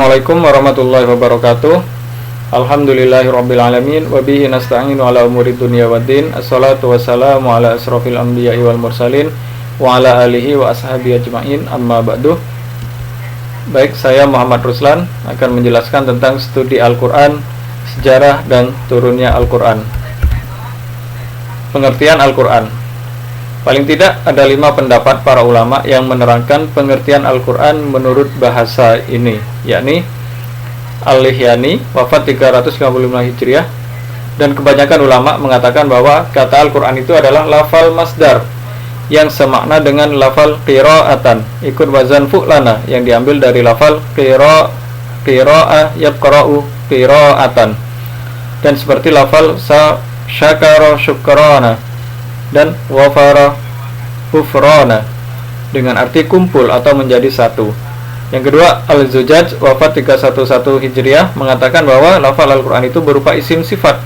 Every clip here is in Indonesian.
Assalamualaikum warahmatullahi wabarakatuh. Alhamdulillahirabbil alamin wa bihi nasta'inu ala umuri dunya waddin. Assalatu wassalamu ala asrofil anbiya'i wal mursalin wa ala alihi wa ashabihi ajma'in. Amma ba'du. Baik, saya Muhammad Ruslan akan menjelaskan tentang studi Al-Qur'an, sejarah dan turunnya Al-Qur'an. Pengertian Al-Qur'an. Paling tidak ada 5 pendapat para ulama yang menerangkan pengertian Al-Quran menurut bahasa ini, yakni Al-Lihyani, wafat 355 Hijriah, dan kebanyakan ulama mengatakan bahwa kata Al-Quran itu adalah lafal masdar yang semakna dengan lafal qira'atan, ikut wazan fu'lana yang diambil dari lafal qira'ah yaqra'u qira'atan, dan seperti lafal syakara syukrana dan wafara hufrana dengan arti kumpul atau menjadi satu. Yang kedua, Al-Zujaj, wafat 311 Hijriah, mengatakan bahwa lafal Al-Quran itu berupa isim sifat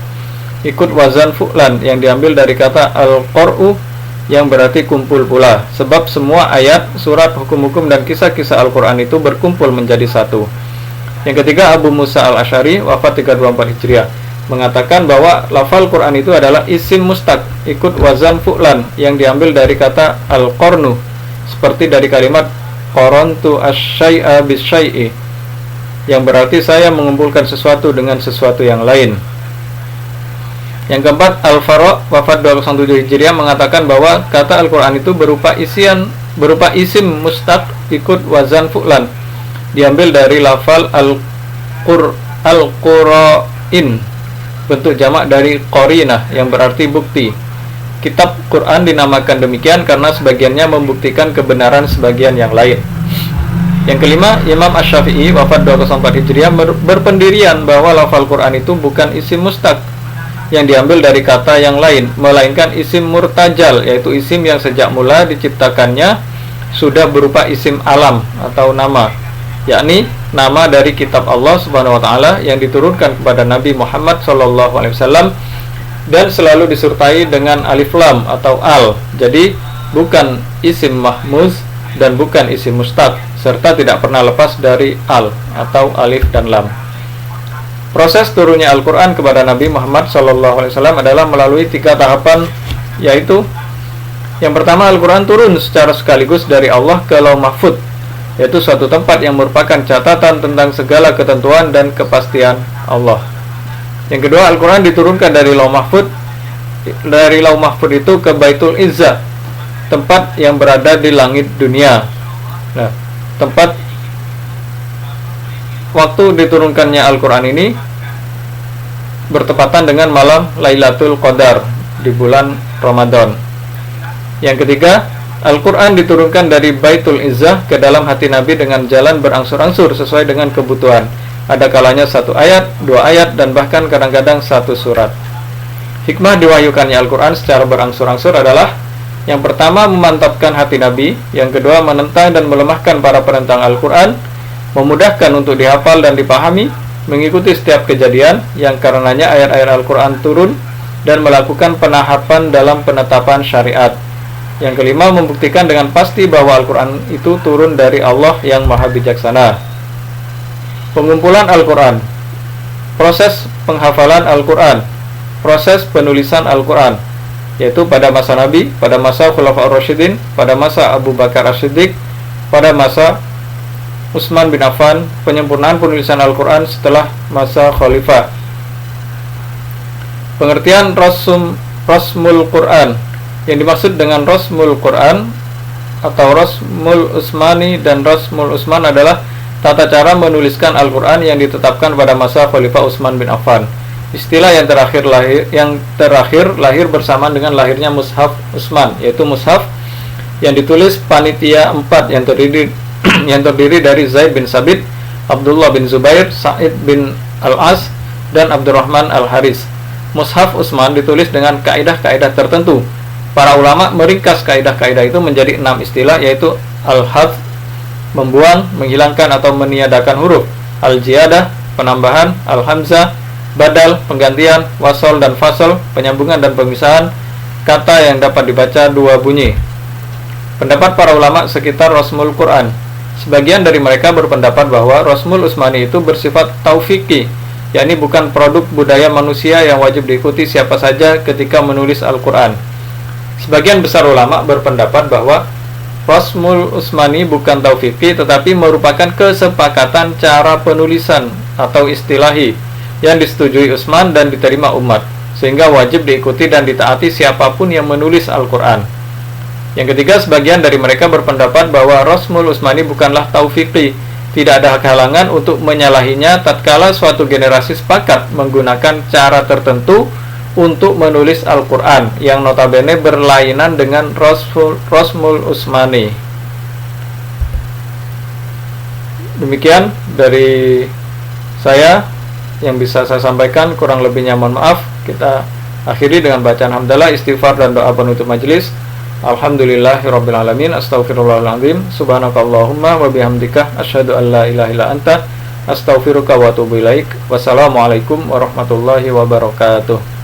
ikut wazan fu'lan yang diambil dari kata al-qur'u yang berarti kumpul pula, sebab semua ayat, surat, hukum-hukum dan kisah-kisah Al-Quran itu berkumpul menjadi satu. Yang ketiga, Abu Musa Al-Asy'ari, wafat 324 Hijriah, mengatakan bahwa lafal Quran itu adalah isim mustaq ikut wazan fu'lan yang diambil dari kata al-qarnu, seperti dari kalimat qarantu asy-syai'a bis-syai'i yang berarti saya mengumpulkan sesuatu dengan sesuatu yang lain. Yang keempat, Al-Fara', wafat 207 Hijriah, mengatakan bahwa kata Al-Quran itu berupa isim mustaq ikut wazan fu'lan diambil dari lafal al-qura'in, bentuk jamak dari qarinah yang berarti bukti. Kitab Quran dinamakan demikian karena sebagiannya membuktikan kebenaran sebagian yang lain. Yang kelima, Imam Asy-Syafi'i, wafat 204 Hijriah, berpendirian bahwa lafal Quran itu bukan isim mustaq yang diambil dari kata yang lain, melainkan isim murtajal, yaitu isim yang sejak mula diciptakannya sudah berupa isim alam atau nama, yakni nama dari kitab Allah Subhanahu wa taala yang diturunkan kepada Nabi Muhammad sallallahu alaihi wasallam dan selalu disertai dengan alif lam atau al. Jadi bukan isim mahmuz dan bukan isim mustaq, serta tidak pernah lepas dari al atau alif dan lam. Proses turunnya Al-Qur'an kepada Nabi Muhammad sallallahu alaihi wasallam adalah melalui 3 tahapan, yaitu yang pertama, Al-Qur'an turun secara sekaligus dari Allah ke Lauh Mahfuz, yaitu suatu tempat yang merupakan catatan tentang segala ketentuan dan kepastian Allah. Yang kedua, Al-Quran diturunkan dari Lauh Mahfuz. Dari Lauh Mahfuz itu ke Baitul Izzah, tempat yang berada di langit dunia. Nah, tempat waktu diturunkannya Al-Quran ini bertepatan dengan malam Lailatul Qadar di bulan Ramadan. Yang ketiga, Al-Quran diturunkan dari Baitul Izzah ke dalam hati Nabi dengan jalan berangsur-angsur sesuai dengan kebutuhan. Ada kalanya 1 ayat, 2 ayat, dan bahkan kadang-kadang 1 surat. Hikmah diwahyukannya Al-Quran secara berangsur-angsur adalah: yang pertama, memantapkan hati Nabi. Yang kedua, menentang dan melemahkan para penentang Al-Quran, memudahkan untuk dihafal dan dipahami, mengikuti setiap kejadian yang karenanya ayat-ayat Al-Quran turun, dan melakukan penahapan dalam penetapan syariat. Yang kelima, membuktikan dengan pasti bahwa Al-Quran itu turun dari Allah yang Maha Bijaksana. Pengumpulan Al-Quran, proses penghafalan Al-Quran, proses penulisan Al-Quran, yaitu pada masa Nabi, pada masa Khulafaur Rasyidin, pada masa Abu Bakar As-Siddiq, pada masa Utsman bin Affan, penyempurnaan penulisan Al-Quran setelah masa Khalifah. Pengertian Rasmul Quran. Yang dimaksud dengan Rasmul Quran atau Rasmul Utsmani dan Rasmul Utsman adalah tata cara menuliskan Al-Quran yang ditetapkan pada masa Khalifah Utsman bin Affan. Istilah yang terakhir lahir bersamaan dengan lahirnya Mushaf Utsman, yaitu mushaf yang ditulis panitia 4 yang terdiri dari Zaid bin Sabit, Abdullah bin Zubair, Sa'id bin Al-As, dan Abdurrahman Al-Haris. Mushaf Utsman ditulis dengan kaidah-kaidah tertentu. Para ulama meringkas kaidah-kaidah itu menjadi 6 istilah, yaitu al-hadz, membuang, menghilangkan atau meniadakan huruf; al-ziyadah, penambahan; al-hamzah, badal, penggantian; wasol dan fasol, penyambungan dan pemisahan kata yang dapat dibaca 2 bunyi. Pendapat para ulama sekitar Rasmul Quran. Sebagian dari mereka berpendapat bahwa Rasmul Utsmani itu bersifat taufiki, yakni bukan produk budaya manusia yang wajib diikuti siapa saja ketika menulis Al-Quran. Sebagian besar ulama berpendapat bahwa Rasmul Utsmani bukan taufiki tetapi merupakan kesepakatan cara penulisan atau istilahi yang disetujui Utsman dan diterima umat, sehingga wajib diikuti dan ditaati siapapun yang menulis Al-Quran. Yang ketiga, sebagian dari mereka berpendapat bahwa Rasmul Utsmani bukanlah taufiki, tidak ada halangan untuk menyalahinya tatkala suatu generasi sepakat menggunakan cara tertentu untuk menulis Al-Quran yang notabene berlainan dengan Rasmul Utsmani. Demikian dari saya yang bisa saya sampaikan, kurang lebihnya mohon maaf. Kita akhiri dengan bacaan hamdalah, istighfar dan doa penutup majelis. Alhamdulillahirabbil alamin, astaghfirullahaladzim, subhanakallahumma wa bihamdika, asyhadu an la ilaha illa anta, astaghfiruka wa atubu ilaik. Wassalamualaikum warahmatullahi wabarakatuh.